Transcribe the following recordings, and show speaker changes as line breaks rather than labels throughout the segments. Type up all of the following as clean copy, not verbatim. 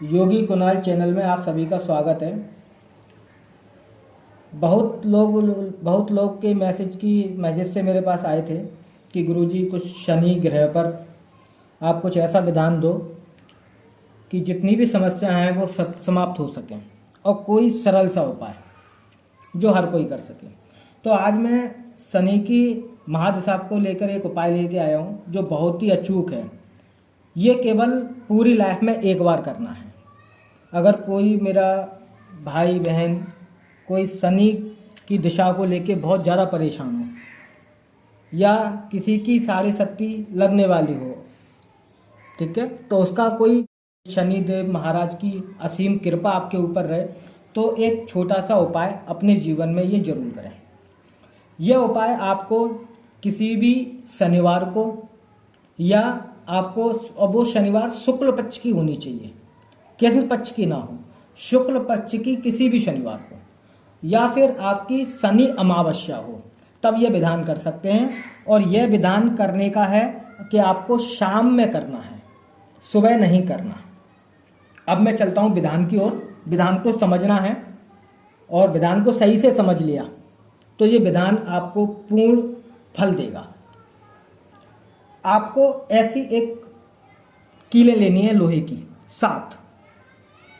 योगी Kunal channel में आप सभी का स्वागत है। बहुत लोग के मैसेज से मेरे पास आए थे कि गुरुजी कुछ शनि ग्रह पर आप कुछ ऐसा विधान दो कि जितनी भी समस्याएं हैं वो सब समाप्त हो सकें और कोई सरल सा उपाय जो हर कोई कर सके। तो आज मैं शनि की महादशा को लेकर एक उपाय लेके आया हूँ जो बहुत ही अचूक है। ये केवल पूरी लाइफ में एक बार करना है। अगर कोई मेरा भाई बहन कोई शनि की दिशा को लेके बहुत ज़्यादा परेशान हो या किसी की साढ़े शक्ति लगने वाली हो, ठीक है, तो उसका कोई शनिदेव महाराज की असीम कृपा आपके ऊपर रहे तो एक छोटा सा उपाय अपने जीवन में ये जरूर करें। यह उपाय आपको किसी भी शनिवार को या आपको, और वो शनिवार शुक्ल पक्ष की होनी चाहिए, कृष्ण पक्ष की ना हो, शुक्ल पक्ष की किसी भी शनिवार को, या फिर आपकी शनि अमावस्या हो, तब यह विधान कर सकते हैं। और यह विधान करने का है कि आपको शाम में करना है, सुबह नहीं करना। अब मैं चलता हूँ विधान की ओर। विधान को समझना है और विधान को सही से समझ लिया तो ये विधान आपको पूर्ण फल देगा। आपको ऐसी एक कीलें लेनी है लोहे की, 7,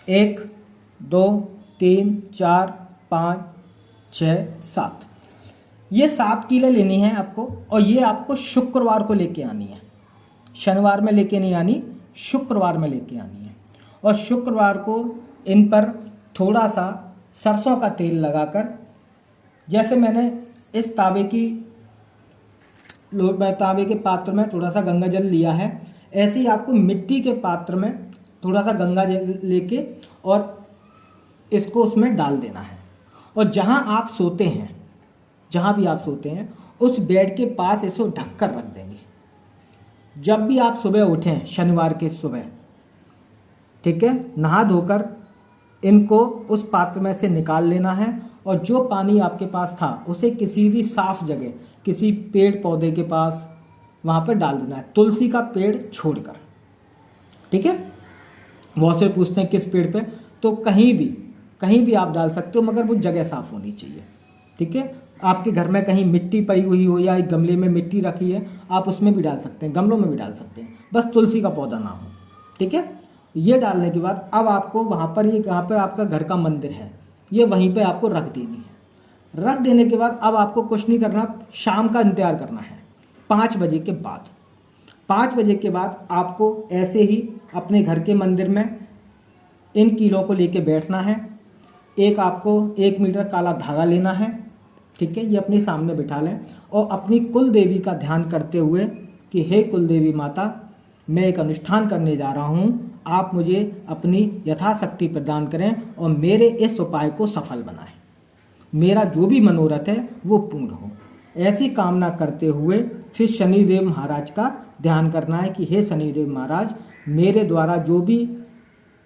1 2 3 4 5 6 7, ये 7 कीलें लेनी है आपको। और ये आपको शुक्रवार को लेके आनी है, शनिवार में लेके नहीं आनी, शुक्रवार में लेके आनी है। और शुक्रवार को इन पर थोड़ा सा सरसों का तेल लगाकर, जैसे मैंने इस तांबे के पात्र में थोड़ा सा गंगा जल लिया है, ऐसे ही आपको मिट्टी के पात्र में थोड़ा सा गंगा जल लेके और इसको उसमें डाल देना है। और जहाँ आप सोते हैं, जहाँ भी आप सोते हैं, उस बेड के पास इसको ढककर रख देंगे। जब भी आप सुबह उठें, शनिवार के सुबह, ठीक है, नहा धोकर इनको उस पात्र में से निकाल लेना है। और जो पानी आपके पास था उसे किसी भी साफ जगह, किसी पेड़ पौधे के पास, वहाँ पर डाल देना है, तुलसी का पेड़ छोड़कर, ठीक है। बहुत से पूछते हैं किस पेड़ पे, तो कहीं भी आप डाल सकते हो, मगर वो जगह साफ होनी चाहिए, ठीक है। आपके घर में कहीं मिट्टी पड़ी हुई हो या एक गमले में मिट्टी रखी है, आप उसमें भी डाल सकते हैं, गमलों में भी डाल सकते हैं, बस तुलसी का पौधा ना हो, ठीक है। ये डालने के बाद अब आपको वहाँ पर आपका घर का मंदिर है, ये वहीं पे आपको रख देनी है। रख देने के बाद अब आपको कुछ नहीं करना, शाम का इंतजार करना है 5 बजे के बाद। 5 बजे के बाद आपको ऐसे ही अपने घर के मंदिर में इन कीलों को लेके बैठना है। एक आपको 1 मीटर काला धागा लेना है, ठीक है, ये अपने सामने बिठा लें और अपनी कुल देवी का ध्यान करते हुए कि हे कुल देवी माता, मैं एक अनुष्ठान करने जा रहा हूँ, आप मुझे अपनी यथाशक्ति प्रदान करें और मेरे इस उपाय को सफल बनाएं, मेरा जो भी मनोरथ है वो पूर्ण हो। ऐसी कामना करते हुए फिर शनिदेव महाराज का ध्यान करना है कि हे शनिदेव महाराज, मेरे द्वारा जो भी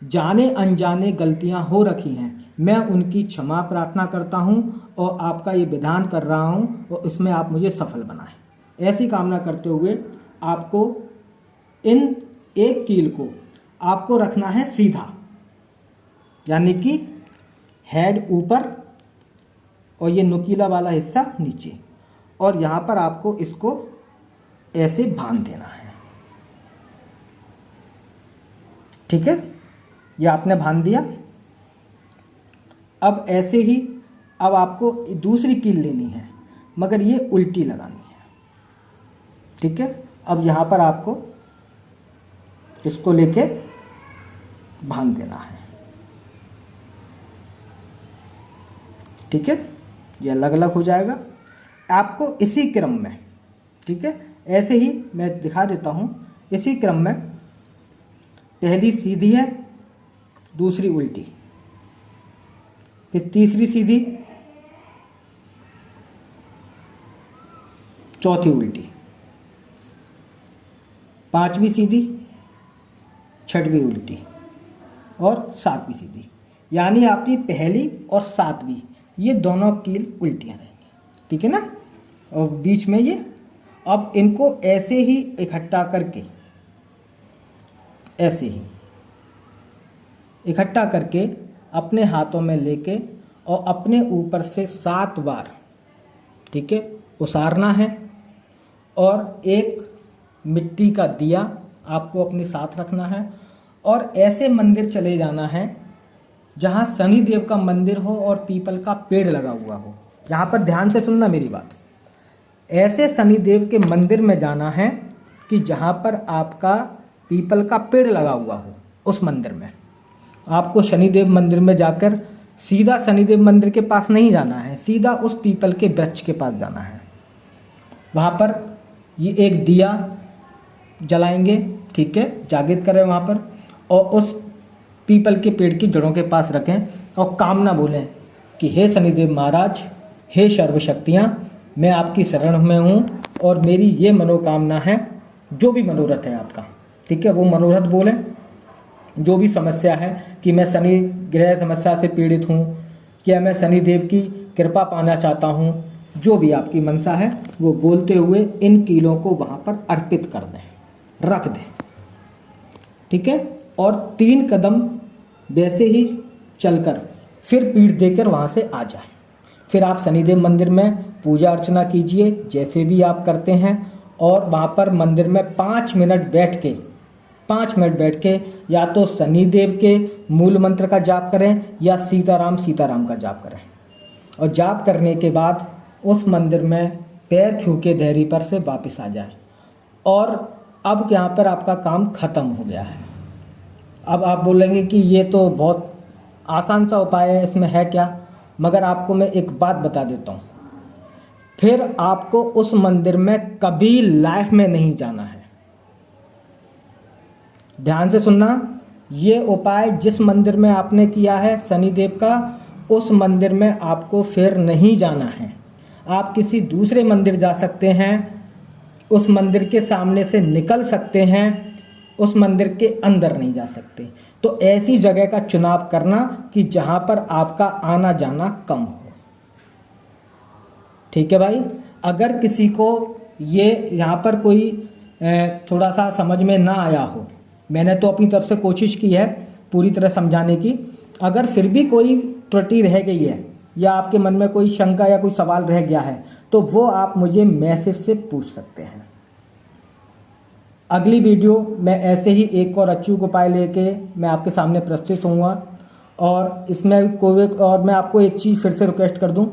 जाने अनजाने गलतियां हो रखी हैं, मैं उनकी क्षमा प्रार्थना करता हूं और आपका ये विधान कर रहा हूं और इसमें आप मुझे सफल बनाएं। ऐसी कामना करते हुए आपको इन एक कील को आपको रखना है सीधा, यानी कि हेड ऊपर और ये नुकीला वाला हिस्सा नीचे, और यहाँ पर आपको इसको ऐसे बांध देना है, ठीक है। ये आपने बांध दिया। अब ऐसे ही अब आपको दूसरी कील लेनी है, मगर ये उल्टी लगानी है, ठीक है। अब यहाँ पर आपको इसको लेके बांध देना है, ठीक है। ये अलग अलग हो जाएगा आपको इसी क्रम में, ठीक है। ऐसे ही मैं दिखा देता हूँ, इसी क्रम में पहली सीधी है, दूसरी उल्टी, फिर तीसरी सीधी, चौथी उल्टी, पांचवी सीधी, छठवीं उल्टी और 7वीं सीधी। यानी आपकी पहली और 7वीं ये दोनों कील उल्टियाँ रहेंगी, ठीक है ना। और बीच में ये, अब इनको ऐसे ही इकट्ठा करके, ऐसे ही इकट्ठा करके अपने हाथों में लेके और अपने ऊपर से 7 बार, ठीक है, उसारना है। और एक मिट्टी का दिया आपको अपने साथ रखना है और ऐसे मंदिर चले जाना है जहाँ शनिदेव का मंदिर हो और पीपल का पेड़ लगा हुआ हो। यहाँ पर ध्यान से सुनना मेरी बात। ऐसे शनिदेव के मंदिर में जाना है कि जहाँ पर आपका पीपल का पेड़ लगा हुआ हो। उस मंदिर में आपको शनिदेव मंदिर में जाकर सीधा शनिदेव मंदिर के पास नहीं जाना है, सीधा उस पीपल के वृक्ष के पास जाना है। वहाँ पर ये एक दिया जलाएंगे, ठीक है, जागृत करें वहाँ पर, और उस पीपल के पेड़ की जड़ों के पास रखें और कामना बोलें कि हे शनिदेव महाराज, हे सर्वशक्तियाँ, मैं आपकी शरण में हूँ और मेरी ये मनोकामना है, जो भी मनोरथ है आपका, ठीक है, वो मनोरथ बोलें। जो भी समस्या है कि मैं शनि ग्रह समस्या से पीड़ित हूँ, क्या मैं शनिदेव की कृपा पाना चाहता हूँ, जो भी आपकी मनसा है वो बोलते हुए इन कीलों को वहाँ पर अर्पित कर दें, रख दें, ठीक है। और 3 कदम वैसे ही चलकर फिर पीठ देकर वहाँ से आ जाए। फिर आप शनिदेव मंदिर में पूजा अर्चना कीजिए जैसे भी आप करते हैं, और वहाँ पर मंदिर में 5 मिनट बैठ के या तो शनिदेव के मूल मंत्र का जाप करें या सीताराम सीताराम का जाप करें। और जाप करने के बाद उस मंदिर में पैर छू के धैर्य पर से वापस आ जाएं। और अब यहाँ पर आपका काम खत्म हो गया है। अब आप बोलेंगे कि ये तो बहुत आसान सा उपाय है, इसमें है क्या? मगर आपको मैं एक बात बता देता हूँ, फिर आपको उस मंदिर में कभी लाइफ में नहीं जाना है। ध्यान से सुनना, ये उपाय जिस मंदिर में आपने किया है शनिदेव का, उस मंदिर में आपको फिर नहीं जाना है। आप किसी दूसरे मंदिर जा सकते हैं, उस मंदिर के सामने से निकल सकते हैं, उस मंदिर के अंदर नहीं जा सकते। तो ऐसी जगह का चुनाव करना कि जहां पर आपका आना जाना कम हो, ठीक है भाई। अगर किसी को ये यहाँ पर कोई थोड़ा सा समझ में ना आया हो, मैंने तो अपनी तरफ से कोशिश की है पूरी तरह समझाने की। अगर फिर भी कोई त्रुटि रह गई है या आपके मन में कोई शंका या कोई सवाल रह गया है, तो वो आप मुझे मैसेज से पूछ सकते हैं। अगली वीडियो मैं ऐसे ही एक और अचूक उपाय लेके मैं आपके सामने प्रस्तुत होऊंगा। और इसमें और मैं आपको एक चीज़ फिर से रिक्वेस्ट कर दूं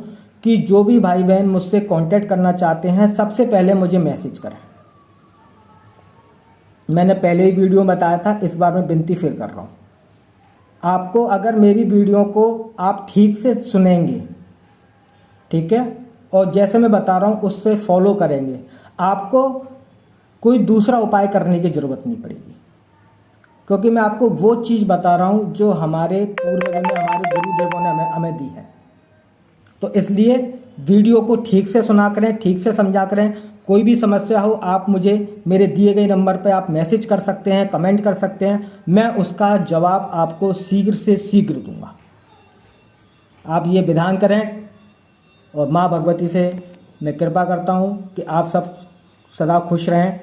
कि जो भी भाई बहन मुझसे कांटेक्ट करना चाहते हैं, सबसे पहले मुझे मैसेज करें। मैंने पहले ही वीडियो में बताया था, इस बार मैं विनती फिर कर रहा हूँ। आपको अगर मेरी वीडियो को आप ठीक से सुनेंगे, ठीक है, और जैसे मैं बता रहा हूँ उससे फॉलो करेंगे, आपको कोई दूसरा उपाय करने की ज़रूरत नहीं पड़ेगी। क्योंकि मैं आपको वो चीज़ बता रहा हूँ जो हमारे पूर्वजों ने, हमारे गुरुदेवों ने हमें दी है। तो इसलिए वीडियो को ठीक से सुना करें, ठीक से समझा करें। कोई भी समस्या हो आप मुझे मेरे दिए गए नंबर पर आप मैसेज कर सकते हैं, कमेंट कर सकते हैं, मैं उसका जवाब आपको शीघ्र से शीघ्र दूंगा। आप ये विधान करें और माँ भगवती से मैं कृपा करता हूँ कि आप सब सदा खुश रहें।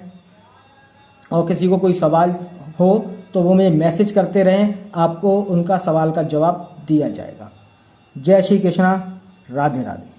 और किसी को कोई सवाल हो तो वो मुझे मैसेज करते रहें, आपको उनका सवाल का जवाब दिया जाएगा। जय श्री कृष्णा, राधे राधे।